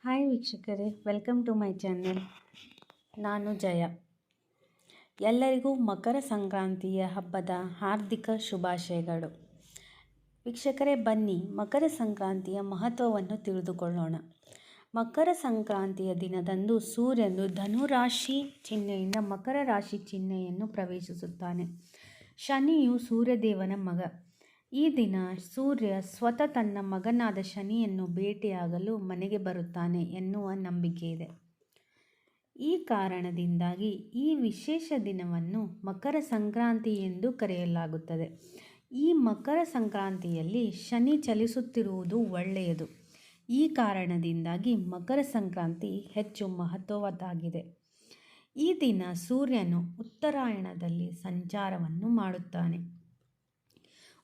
Hi ವೀಕ್ಷಕರೇ, welcome to my channel. ನಾನು ಜಯ. ಎಲ್ಲರಿಗೂ ಮಕರ ಸಂಕ್ರಾಂತಿಯ ಹಬ್ಬದ ಹಾರ್ದಿಕ ಶುಭಾಶಯಗಳು. ವೀಕ್ಷಕರೇ, ಬನ್ನಿ ಮಕರ ಸಂಕ್ರಾಂತಿಯ ಮಹತ್ವವನ್ನು ತಿಳಿದುಕೊಳ್ಳೋಣ. ಮಕರ ಸಂಕ್ರಾಂತಿಯ ದಿನದಂದು ಸೂರ್ಯನು ಧನುರಾಶಿ ಚಿಹ್ನೆಯಿಂದ ಮಕರ ರಾಶಿ ಚಿಹ್ನೆಯನ್ನು ಪ್ರವೇಶಿಸುತ್ತಾನೆ. ಶನಿಯು ಸೂರ್ಯದೇವನ ಮಗ. ಈ ದಿನ ಸೂರ್ಯ ಸ್ವತಃ ತನ್ನ ಮಗನಾದ ಶನಿಯನ್ನು ಭೇಟಿಯಾಗಲು ಮನೆಗೆ ಬರುತ್ತಾನೆ ಎನ್ನುವ ನಂಬಿಕೆ ಇದೆ. ಈ ಕಾರಣದಿಂದಾಗಿ ಈ ವಿಶೇಷ ದಿನವನ್ನು ಮಕರ ಸಂಕ್ರಾಂತಿ ಎಂದು ಕರೆಯಲಾಗುತ್ತದೆ. ಈ ಮಕರ ಸಂಕ್ರಾಂತಿಯಲ್ಲಿ ಶನಿ ಚಲಿಸುತ್ತಿರುವುದು ಒಳ್ಳೆಯದು. ಈ ಕಾರಣದಿಂದಾಗಿ ಮಕರ ಸಂಕ್ರಾಂತಿ ಹೆಚ್ಚು ಮಹತ್ವದ್ದಾಗಿದೆ. ಈ ದಿನ ಸೂರ್ಯನು ಉತ್ತರಾಯಣದಲ್ಲಿ ಸಂಚಾರವನ್ನು ಮಾಡುತ್ತಾನೆ.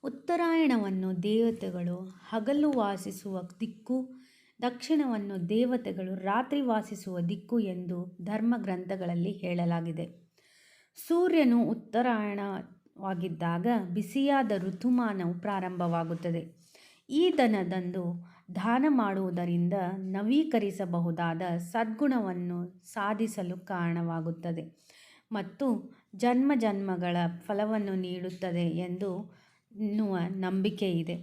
ಉತ್ತರಾಯಣವನ್ನು ದೇವತೆಗಳು ಹಗಲು ವಾಸಿಸುವ ದಿಕ್ಕು, ದಕ್ಷಿಣವನ್ನು ದೇವತೆಗಳು ರಾತ್ರಿ ವಾಸಿಸುವ ದಿಕ್ಕು ಎಂದು ಧರ್ಮ ಗ್ರಂಥಗಳಲ್ಲಿ ಹೇಳಲಾಗಿದೆ. ಸೂರ್ಯನು ಉತ್ತರಾಯಣವಾಗಿದ್ದಾಗ ಬಿಸಿಯಾದ ಋತುಮಾನವು ಪ್ರಾರಂಭವಾಗುತ್ತದೆ. ಈ ದಿನದಂದು ದಾನ ಮಾಡುವುದರಿಂದ ನವೀಕರಿಸಬಹುದಾದ ಸದ್ಗುಣವನ್ನು ಸಾಧಿಸಲು ಕಾರಣವಾಗುತ್ತದೆ ಮತ್ತು ಜನ್ಮಗಳ ಫಲವನ್ನು ನೀಡುತ್ತದೆ ಎನ್ನುವ ನಂಬಿಕೆ ಇದೆ.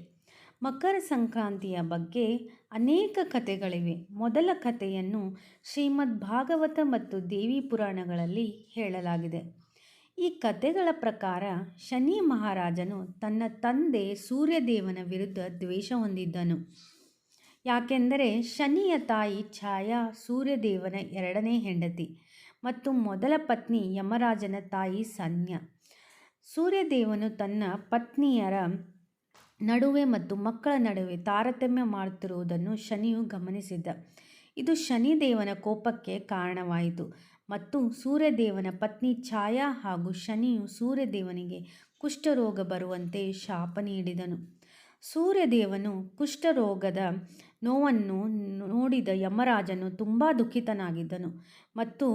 ಮಕರ ಸಂಕ್ರಾಂತಿಯ ಬಗ್ಗೆ ಅನೇಕ ಕಥೆಗಳಿವೆ. ಮೊದಲ ಕಥೆಯನ್ನು ಶ್ರೀಮದ್ ಭಾಗವತ ಮತ್ತು ದೇವಿ ಪುರಾಣಗಳಲ್ಲಿ ಹೇಳಲಾಗಿದೆ. ಈ ಕಥೆಗಳ ಪ್ರಕಾರ ಶನಿ ಮಹಾರಾಜನು ತನ್ನ ತಂದೆ ಸೂರ್ಯದೇವನ ವಿರುದ್ಧ ದ್ವೇಷ ಹೊಂದಿದ್ದನು. ಯಾಕೆಂದರೆ ಶನಿಯ ತಾಯಿ ಛಾಯಾ ಸೂರ್ಯದೇವನ ಎರಡನೇ ಹೆಂಡತಿ ಮತ್ತು ಮೊದಲ ಪತ್ನಿ ಯಮರಾಜನ ತಾಯಿ ಸಂಜ್ಞಾ. ಸೂರ್ಯದೇವನು ತನ್ನ ಪತ್ನಿಯರ ನಡುವೆ ಮತ್ತು ಮಕ್ಕಳ ನಡುವೆ ತಾರತಮ್ಯ ಮಾಡುತ್ತಿರುವುದನ್ನು ಶನಿಯು ಗಮನಿಸಿದ್ದ. ಇದು ಶನಿದೇವನ ಕೋಪಕ್ಕೆ ಕಾರಣವಾಯಿತು ಮತ್ತು ಸೂರ್ಯದೇವನ ಪತ್ನಿ ಛಾಯಾ ಹಾಗೂ ಶನಿಯು ಸೂರ್ಯದೇವನಿಗೆ ಕುಷ್ಠರೋಗ ಬರುವಂತೆ ಶಾಪ ನೀಡಿದನು. ಸೂರ್ಯದೇವನು ಕುಷ್ಠರೋಗದ ನೋವನ್ನು ನೋಡಿದ ಯಮರಾಜನು ತುಂಬ ದುಃಖಿತನಾಗಿದ್ದನು ಮತ್ತು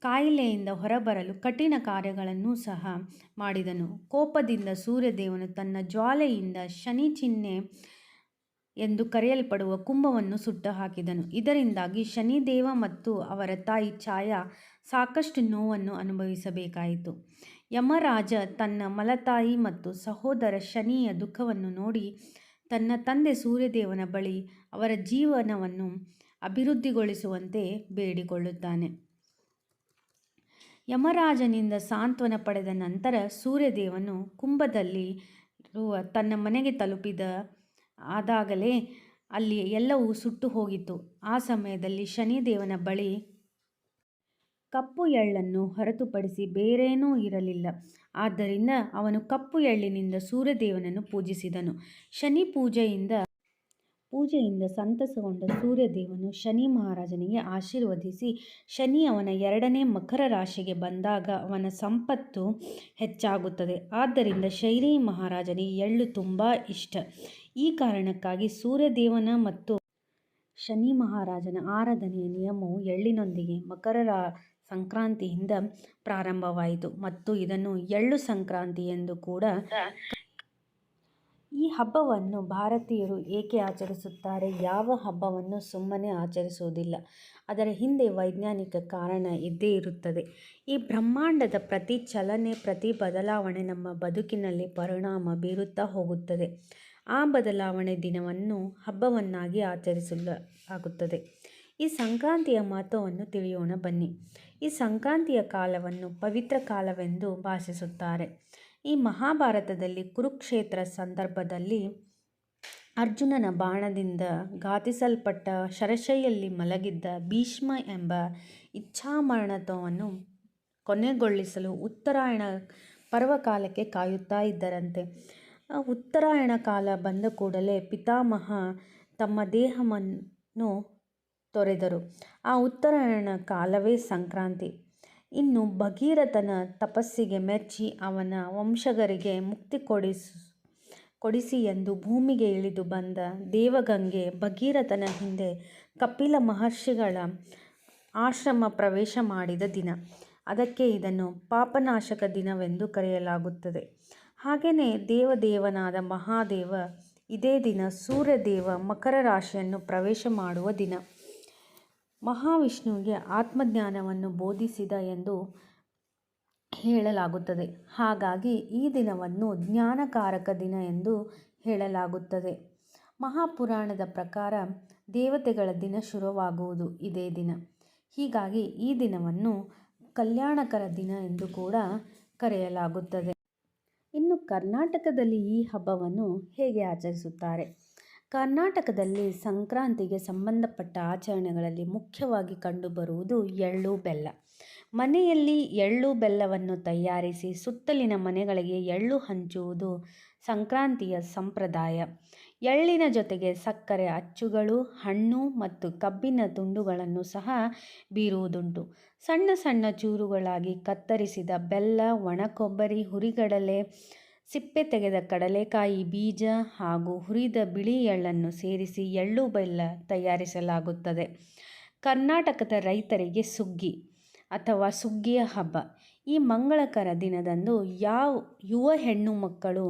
ಕಾಯಿಲೆಯಿಂದ ಹೊರಬರಲು ಕಠಿಣ ಕಾರ್ಯಗಳನ್ನು ಸಹ ಮಾಡಿದನು. ಕೋಪದಿಂದ ಸೂರ್ಯದೇವನು ತನ್ನ ಜ್ವಾಲೆಯಿಂದ ಶನಿ ಚಿಹ್ನೆ ಎಂದು ಕರೆಯಲ್ಪಡುವ ಕುಂಭವನ್ನು ಸುಟ್ಟು ಹಾಕಿದನು. ಇದರಿಂದಾಗಿ ಶನಿದೇವ ಮತ್ತು ಅವರ ತಾಯಿ ಛಾಯಾ ಸಾಕಷ್ಟು ನೋವನ್ನು ಅನುಭವಿಸಬೇಕಾಯಿತು. ಯಮರಾಜ ತನ್ನ ಮಲತಾಯಿ ಮತ್ತು ಸಹೋದರ ಶನಿಯ ದುಃಖವನ್ನು ನೋಡಿ ತನ್ನ ತಂದೆ ಸೂರ್ಯದೇವನ ಬಳಿ ಅವರ ಜೀವನವನ್ನು ಅಭಿವೃದ್ಧಿಗೊಳಿಸುವಂತೆ ಬೇಡಿಕೊಳ್ಳುತ್ತಾನೆ. ಯಮರಾಜನಿಂದ ಸಾಂತ್ವನ ಪಡೆದ ನಂತರ ಸೂರ್ಯದೇವನು ಕುಂಭದಲ್ಲಿರುವ ತನ್ನ ಮನೆಗೆ ಆದಾಗಲೇ ಅಲ್ಲಿ ಎಲ್ಲವೂ ಸುಟ್ಟು ಹೋಗಿತ್ತು. ಆ ಸಮಯದಲ್ಲಿ ಶನಿದೇವನ ಬಳಿ ಕಪ್ಪು ಎಳ್ಳನ್ನು ಹೊರತುಪಡಿಸಿ ಬೇರೇನೂ ಇರಲಿಲ್ಲ. ಆದ್ದರಿಂದ ಅವನು ಕಪ್ಪು ಎಳ್ಳಿನಿಂದ ಸೂರ್ಯದೇವನನ್ನು ಪೂಜಿಸಿದನು. ಶನಿ ಪೂಜೆಯಿಂದ ಸಂತಸಗೊಂಡ ಸೂರ್ಯದೇವನು ಶನಿ ಮಹಾರಾಜನಿಗೆ ಆಶೀರ್ವದಿಸಿ, ಶನಿ ಅವನ ಎರಡನೇ ಮಕರ ರಾಶಿಗೆ ಬಂದಾಗ ಅವನ ಸಂಪತ್ತು ಹೆಚ್ಚಾಗುತ್ತದೆ. ಆದ್ದರಿಂದ ಶನಿ ಮಹಾರಾಜನಿಗೆ ಎಳ್ಳು ತುಂಬ ಇಷ್ಟ. ಈ ಕಾರಣಕ್ಕಾಗಿ ಸೂರ್ಯದೇವನ ಮತ್ತು ಶನಿ ಮಹಾರಾಜನ ಆರಾಧನೆಯ ನಿಯಮವು ಎಳ್ಳಿನೊಂದಿಗೆ ಮಕರ ಸಂಕ್ರಾಂತಿಯಿಂದ ಪ್ರಾರಂಭವಾಯಿತು ಮತ್ತು ಇದನ್ನು ಎಳ್ಳು ಸಂಕ್ರಾಂತಿ ಎಂದು ಕೂಡ. ಈ ಹಬ್ಬವನ್ನು ಭಾರತೀಯರು ಏಕೆ ಆಚರಿಸುತ್ತಾರೆ? ಯಾವ ಹಬ್ಬವನ್ನು ಸುಮ್ಮನೆ ಆಚರಿಸುವುದಿಲ್ಲ. ಅದರ ಹಿಂದೆ ವೈಜ್ಞಾನಿಕ ಕಾರಣ ಇದ್ದೇ ಇರುತ್ತದೆ. ಈ ಬ್ರಹ್ಮಾಂಡದ ಪ್ರತಿ ಚಲನೆ, ಪ್ರತಿ ಬದಲಾವಣೆ ನಮ್ಮ ಬದುಕಿನಲ್ಲಿ ಪರಿಣಾಮ ಬೀರುತ್ತಾ ಹೋಗುತ್ತದೆ. ಆ ಬದಲಾವಣೆ ದಿನವನ್ನು ಹಬ್ಬವನ್ನಾಗಿ ಆಚರಿಸಲಾಗುತ್ತದೆ. ಈ ಸಂಕ್ರಾಂತಿಯ ಮಹತ್ವವನ್ನು ತಿಳಿಯೋಣ ಬನ್ನಿ. ಈ ಸಂಕ್ರಾಂತಿಯ ಕಾಲವನ್ನು ಪವಿತ್ರ ಕಾಲವೆಂದು ಭಾವಿಸುತ್ತಾರೆ. ಈ ಮಹಾಭಾರತದಲ್ಲಿ ಕುರುಕ್ಷೇತ್ರ ಸಂದರ್ಭದಲ್ಲಿ ಅರ್ಜುನನ ಬಾಣದಿಂದ ಘಾತಿಸಲ್ಪಟ್ಟ ಶರಶೈಯಲ್ಲಿ ಮಲಗಿದ್ದ ಭೀಷ್ಮ ಎಂಬ ಇಚ್ಛಾಮರಣತ್ವವನ್ನು ಕೊನೆಗೊಳಿಸಲು ಉತ್ತರಾಯಣ ಪರ್ವಕಾಲಕ್ಕೆ ಕಾಯುತ್ತಾ ಇದ್ದರಂತೆ. ಉತ್ತರಾಯಣ ಕಾಲ ಬಂದ ಕೂಡಲೇ ಪಿತಾಮಹ ತಮ್ಮ ದೇಹವನ್ನು ತೊರೆದರು. ಆ ಉತ್ತರಾಯಣ ಕಾಲವೇ ಸಂಕ್ರಾಂತಿ. ಇನ್ನು ಭಗೀರಥನ ತಪಸ್ಸಿಗೆ ಮೆಚ್ಚಿ ಅವನ ವಂಶಜರಿಗೆ ಮುಕ್ತಿ ಕೊಡಿಸಿ ಎಂದು ಭೂಮಿಗೆ ಇಳಿದು ಬಂದ ದೇವಗಂಗೆ ಭಗೀರಥನ ಹಿಂದೆ ಕಪಿಲ ಮಹರ್ಷಿಗಳ ಆಶ್ರಮ ಪ್ರವೇಶ ಮಾಡಿದ ದಿನ. ಅದಕ್ಕೆ ಇದನ್ನು ಪಾಪನಾಶಕ ದಿನವೆಂದು ಕರೆಯಲಾಗುತ್ತದೆ. ಹಾಗೆಯೇ ದೇವನಾದ ಮಹಾದೇವ ಇದೇ ದಿನ ಸೂರ್ಯದೇವ ಮಕರ ರಾಶಿಯನ್ನು ಪ್ರವೇಶ ಮಾಡುವ ದಿನ. ಮಹಾವಿಷ್ಣುವಿಗೆ ಆತ್ಮಜ್ಞಾನವನ್ನು ಬೋಧಿಸಿದ ಎಂದು ಹೇಳಲಾಗುತ್ತದೆ. ಹಾಗಾಗಿ ಈ ದಿನವನ್ನು ಜ್ಞಾನಕಾರಕ ದಿನ ಎಂದು ಹೇಳಲಾಗುತ್ತದೆ. ಮಹಾಪುರಾಣದ ಪ್ರಕಾರ ದೇವತೆಗಳ ದಿನ ಶುರುವಾಗುವುದು ಇದೇ ದಿನ. ಹೀಗಾಗಿ ಈ ದಿನವನ್ನು ಕಲ್ಯಾಣಕರ ದಿನ ಎಂದು ಕೂಡ ಕರೆಯಲಾಗುತ್ತದೆ. ಇನ್ನು ಕರ್ನಾಟಕದಲ್ಲಿ ಈ ಹಬ್ಬವನ್ನು ಹೇಗೆ ಆಚರಿಸುತ್ತಾರೆ? ಕರ್ನಾಟಕದಲ್ಲಿ ಸಂಕ್ರಾಂತಿಗೆ ಸಂಬಂಧಪಟ್ಟ ಆಚರಣೆಗಳಲ್ಲಿ ಮುಖ್ಯವಾಗಿ ಕಂಡುಬರುವುದು ಎಳ್ಳು ಬೆಲ್ಲ. ಮನೆಯಲ್ಲಿ ಎಳ್ಳು ಬೆಲ್ಲವನ್ನು ತಯಾರಿಸಿ ಸುತ್ತಲಿನ ಮನೆಗಳಿಗೆ ಎಳ್ಳು ಹಂಚುವುದು ಸಂಕ್ರಾಂತಿಯ ಸಂಪ್ರದಾಯ. ಎಳ್ಳಿನ ಜೊತೆಗೆ ಸಕ್ಕರೆ ಅಚ್ಚುಗಳು, ಹಣ್ಣು ಮತ್ತು ಕಬ್ಬಿನ ತುಂಡುಗಳನ್ನು ಸಹ ಬೀರುವುದುಂಟು. ಸಣ್ಣ ಸಣ್ಣ ಚೂರುಗಳಾಗಿ ಕತ್ತರಿಸಿದ ಬೆಲ್ಲ, ಒಣಕೊಬ್ಬರಿ, ಹುರಿಗಡಲೆ, ಸಿಪ್ಪೆ ತೆಗೆದ ಕಡಲೆಕಾಯಿ ಬೀಜ ಹಾಗೂ ಹುರಿದ ಬಿಳಿ ಎಳ್ಳನ್ನು ಸೇರಿಸಿ ಎಳ್ಳು ಬೆಲ್ಲ ತಯಾರಿಸಲಾಗುತ್ತದೆ. ಕರ್ನಾಟಕದ ರೈತರಿಗೆ ಸುಗ್ಗಿ ಅಥವಾ ಸುಗ್ಗಿಯ ಹಬ್ಬ. ಈ ಮಂಗಳಕರ ದಿನದಂದು ಯುವ ಹೆಣ್ಣು ಮಕ್ಕಳು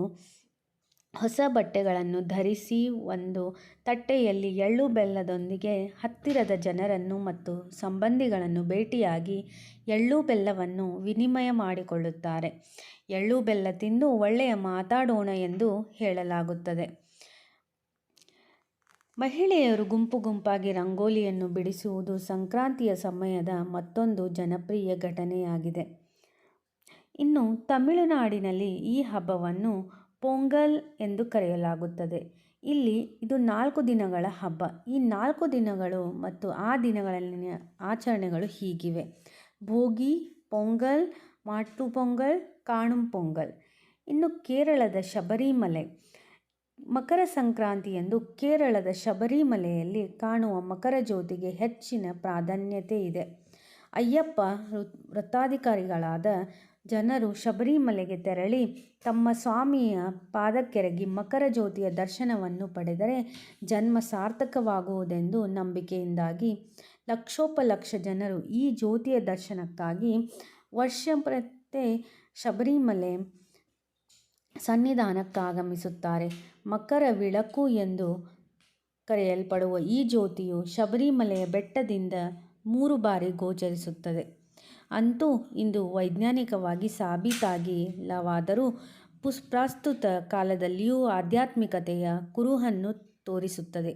ಹೊಸ ಬಟ್ಟೆಗಳನ್ನು ಧರಿಸಿ ಒಂದು ತಟ್ಟೆಯಲ್ಲಿ ಎಳ್ಳು ಬೆಲ್ಲದೊಂದಿಗೆ ಹತ್ತಿರದ ಜನರನ್ನು ಮತ್ತು ಸಂಬಂಧಿಗಳನ್ನು ಭೇಟಿಯಾಗಿ ಎಳ್ಳು ಬೆಲ್ಲವನ್ನು ವಿನಿಮಯ ಮಾಡಿಕೊಳ್ಳುತ್ತಾರೆ. ಎಳ್ಳು ಬೆಲ್ಲ ತಿಂದು ಒಳ್ಳೆಯ ಮಾತಾಡೋಣ ಎಂದು ಹೇಳಲಾಗುತ್ತದೆ. ಮಹಿಳೆಯರು ಗುಂಪು ಗುಂಪಾಗಿ ರಂಗೋಲಿಯನ್ನು ಬಿಡಿಸುವುದು ಸಂಕ್ರಾಂತಿಯ ಸಮಯದ ಮತ್ತೊಂದು ಜನಪ್ರಿಯ ಘಟನೆಯಾಗಿದೆ. ಇನ್ನು ತಮಿಳುನಾಡಿನಲ್ಲಿ ಈ ಹಬ್ಬವನ್ನು ಪೊಂಗಲ್ ಎಂದು ಕರೆಯಲಾಗುತ್ತದೆ. ಇಲ್ಲಿ ಇದು 4 ದಿನಗಳ ಹಬ್ಬ. ಈ 4 ದಿನಗಳು ಮತ್ತು ಆ ದಿನಗಳಲ್ಲಿನ ಆಚರಣೆಗಳು ಹೀಗಿವೆ: ಭೋಗಿ, ಪೊಂಗಲ್, ಮಾಟ್ಟು ಪೊಂಗಲ್, ಕಾಣುಂ ಪೊಂಗಲ್. ಇನ್ನು ಕೇರಳದ ಶಬರಿಮಲೆ. ಮಕರ ಸಂಕ್ರಾಂತಿಯಂದು ಕೇರಳದ ಶಬರಿಮಲೆಯಲ್ಲಿ ಕಾಣುವ ಮಕರ ಜ್ಯೋತಿಗೆ ಹೆಚ್ಚಿನ ಪ್ರಾಧಾನ್ಯತೆ ಇದೆ. ಅಯ್ಯಪ್ಪ ವ್ರತಾಧಿಕಾರಿಗಳಾದ ಜನರು ಶಬರಿಮಲೆಗೆ ತೆರಳಿ ತಮ್ಮ ಸ್ವಾಮಿಯ ಪಾದಕ್ಕೆರಗಿ ಮಕರ ಜ್ಯೋತಿಯ ದರ್ಶನವನ್ನು ಪಡೆದರೆ ಜನ್ಮ ಸಾರ್ಥಕವಾಗುವುದೆಂದು ನಂಬಿಕೆಯಿಂದಾಗಿ ಲಕ್ಷೋಪಲಕ್ಷ ಜನರು ಈ ಜ್ಯೋತಿಯ ದರ್ಶನಕ್ಕಾಗಿ ವರ್ಷಂಪ್ರತಿ ಶಬರಿಮಲೆ ಸನ್ನಿಧಾನಕ್ಕಾಗಮಿಸುತ್ತಾರೆ. ಮಕರ ವಿಳಕ್ಕು ಎಂದು ಕರೆಯಲ್ಪಡುವ ಈ ಜ್ಯೋತಿಯು ಶಬರಿಮಲೆಯ ಬೆಟ್ಟದಿಂದ 3 ಬಾರಿ ಗೋಚರಿಸುತ್ತದೆ. ಅಂತೂ ಇಂದು ವೈಜ್ಞಾನಿಕವಾಗಿ ಸಾಬೀತಾಗಿಲ್ಲವಾದರೂ ಪ್ರಸ್ತುತ ಕಾಲದಲ್ಲಿಯೂ ಆಧ್ಯಾತ್ಮಿಕತೆಯ ಕುರುಹನ್ನು ತೋರಿಸುತ್ತದೆ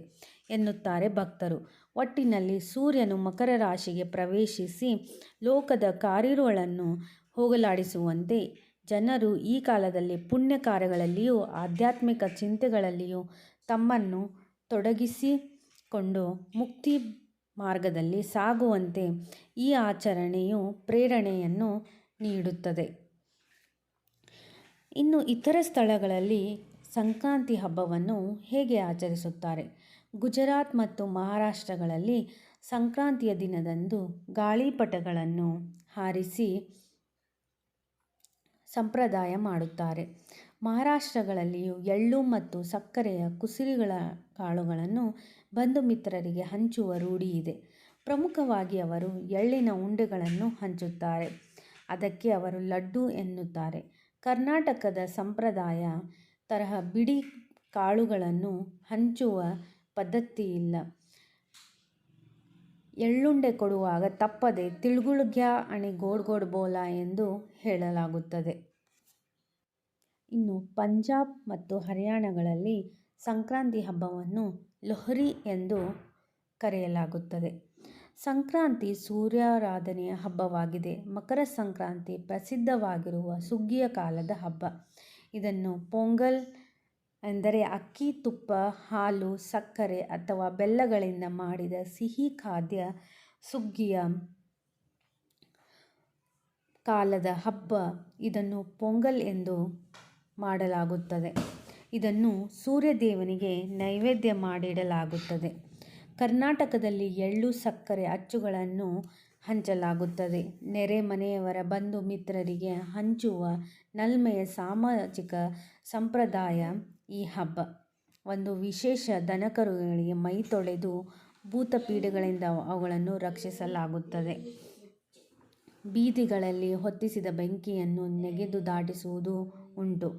ಎನ್ನುತ್ತಾರೆ ಭಕ್ತರು. ಒಟ್ಟಿನಲ್ಲಿ ಸೂರ್ಯನು ಮಕರ ರಾಶಿಗೆ ಪ್ರವೇಶಿಸಿ ಲೋಕದ ಕಾರಿರುಳನ್ನು ಹೋಗಲಾಡಿಸುವಂತೆ ಜನರು ಈ ಕಾಲದಲ್ಲಿ ಪುಣ್ಯ ಕಾರ್ಯಗಳಲ್ಲಿಯೂ ಆಧ್ಯಾತ್ಮಿಕ ಚಿಂತೆಗಳಲ್ಲಿಯೂ ತಮ್ಮನ್ನು ತೊಡಗಿಸಿಕೊಂಡು ಮುಕ್ತಿ ಮಾರ್ಗದಲ್ಲಿ ಸಾಗುವಂತೆ ಈ ಆಚರಣೆಯು ಪ್ರೇರಣೆಯನ್ನು ನೀಡುತ್ತದೆ. ಇನ್ನು ಇತರ ಸ್ಥಳಗಳಲ್ಲಿ ಸಂಕ್ರಾಂತಿ ಹಬ್ಬವನ್ನು ಹೇಗೆ ಆಚರಿಸುತ್ತಾರೆ? ಗುಜರಾತ್ ಮತ್ತು ಮಹಾರಾಷ್ಟ್ರಗಳಲ್ಲಿ ಸಂಕ್ರಾಂತಿಯ ದಿನದಂದು ಗಾಳಿಪಟಗಳನ್ನು ಹಾರಿಸಿ ಸಂಪ್ರದಾಯ ಮಾಡುತ್ತಾರೆ. ಮಹಾರಾಷ್ಟ್ರಗಳಲ್ಲಿಯೂ ಎಳ್ಳು ಮತ್ತು ಸಕ್ಕರೆಯ ಕುಸುರಿಗಳ ಕಾಳುಗಳನ್ನು ಬಂಧು ಮಿತ್ರರಿಗೆ ಹಂಚುವ ರೂಢಿ ಇದೆ. ಪ್ರಮುಖವಾಗಿ ಅವರು ಎಳ್ಳಿನ ಉಂಡೆಗಳನ್ನು ಹಂಚುತ್ತಾರೆ. ಅದಕ್ಕೆ ಅವರು ಲಡ್ಡು ಎನ್ನುತ್ತಾರೆ. ಕರ್ನಾಟಕದ ಸಂಪ್ರದಾಯ ತರಹ ಬಿಡಿ ಕಾಳುಗಳನ್ನು ಹಂಚುವ ಪದ್ಧತಿಯಿಲ್ಲ. ಎಳ್ಳುಂಡೆ ಕೊಡುವಾಗ ತಪ್ಪದೆ ತಿಳ್ಗುಳ್ಗ್ಯಾ ಅಣಿ ಗೋಡ್ ಗೋಡ್ ಬೋಲಾ ಎಂದು ಹೇಳಲಾಗುತ್ತದೆ. ಇನ್ನು ಪಂಜಾಬ್ ಮತ್ತು ಹರಿಯಾಣಗಳಲ್ಲಿ ಸಂಕ್ರಾಂತಿ ಹಬ್ಬವನ್ನು ಲೊಹ್ರಿ ಎಂದು ಕರೆಯಲಾಗುತ್ತದೆ. ಸಂಕ್ರಾಂತಿ ಸೂರ್ಯಾರಾಧನೆಯ ಹಬ್ಬವಾಗಿದೆ. ಮಕರ ಸಂಕ್ರಾಂತಿ ಪ್ರಸಿದ್ಧವಾಗಿರುವ ಸುಗ್ಗಿಯ ಕಾಲದ ಹಬ್ಬ. ಇದನ್ನು ಪೊಂಗಲ್ ಎಂದರೆ ಅಕ್ಕಿ, ತುಪ್ಪ, ಹಾಲು, ಸಕ್ಕರೆ ಅಥವಾ ಬೆಲ್ಲಗಳಿಂದ ಮಾಡಿದ ಸಿಹಿ ಖಾದ್ಯ. ಸುಗ್ಗಿಯ ಕಾಲದ ಹಬ್ಬ ಇದನ್ನು ಪೊಂಗಲ್ ಎಂದು ಮಾಡಲಾಗುತ್ತದೆ. ಇದನ್ನು ಸೂರ್ಯದೇವನಿಗೆ ನೈವೇದ್ಯ ಮಾಡಿಡಲಾಗುತ್ತದೆ. ಕರ್ನಾಟಕದಲ್ಲಿ ಎಳ್ಳು, ಸಕ್ಕರೆ ಅಚ್ಚುಗಳನ್ನು ಹಂಚಲಾಗುತ್ತದೆ. ನೆರೆ ಮನೆಯವರ ಬಂಧು ಮಿತ್ರರಿಗೆ ಹಂಚುವ ನಲ್ಮೆಯ ಸಾಮಾಜಿಕ ಸಂಪ್ರದಾಯ ಈ ಹಬ್ಬ. ಒಂದು ವಿಶೇಷ ದನಕರುಗಳಿಗೆ ಮೈ ತೊಳೆದು ಭೂತ ಪೀಡೆಗಳಿಂದ ಅವುಗಳನ್ನು ರಕ್ಷಿಸಲಾಗುತ್ತದೆ. ಬೀದಿಗಳಲ್ಲಿ ಹೊತ್ತಿಸಿದ ಬೆಂಕಿಯನ್ನು ನೆಗೆದು ದಾಟಿಸುವುದೂ ಉಂಟು.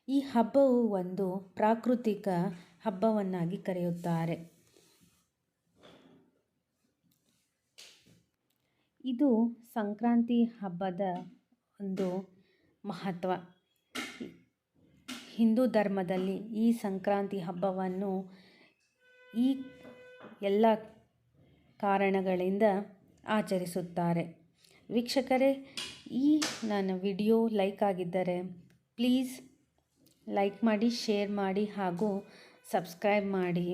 ಈ ಹಬ್ಬವು ಒಂದು ಪ್ರಾಕೃತಿಕ ಹಬ್ಬವನ್ನಾಗಿ ಕರೆಯುತ್ತಾರೆ. ಇದು ಸಂಕ್ರಾಂತಿ ಹಬ್ಬದ ಒಂದು ಮಹತ್ವ. ಹಿಂದೂ ಧರ್ಮದಲ್ಲಿ ಈ ಸಂಕ್ರಾಂತಿ ಹಬ್ಬವನ್ನು ಈ ಎಲ್ಲ ಕಾರಣಗಳಿಂದ ಆಚರಿಸುತ್ತಾರೆ. ವೀಕ್ಷಕರೇ, ಈ ನನ್ನ ವಿಡಿಯೋ ಲೈಕ್ ಆಗಿದ್ದರೆ ಪ್ಲೀಸ್ ಲೈಕ್ ಮಾಡಿ, ಶೇರ್ ಮಾಡಿ ಹಾಗೂ ಸಬ್ಸ್ಕ್ರೈಬ್ ಮಾಡಿ.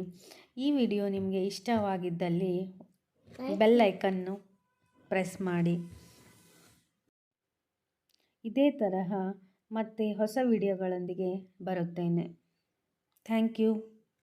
ಈ ವಿಡಿಯೋ ನಿಮಗೆ ಇಷ್ಟವಾಗಿದ್ದಲ್ಲಿ ಬೆಲ್ ಐಕನ್ನು ಪ್ರೆಸ್ ಮಾಡಿ. ಇದೇ ತರಹ ಮತ್ತೆ ಹೊಸ ವಿಡಿಯೋಗಳೊಂದಿಗೆ ಬರುತ್ತೇನೆ. Thank you.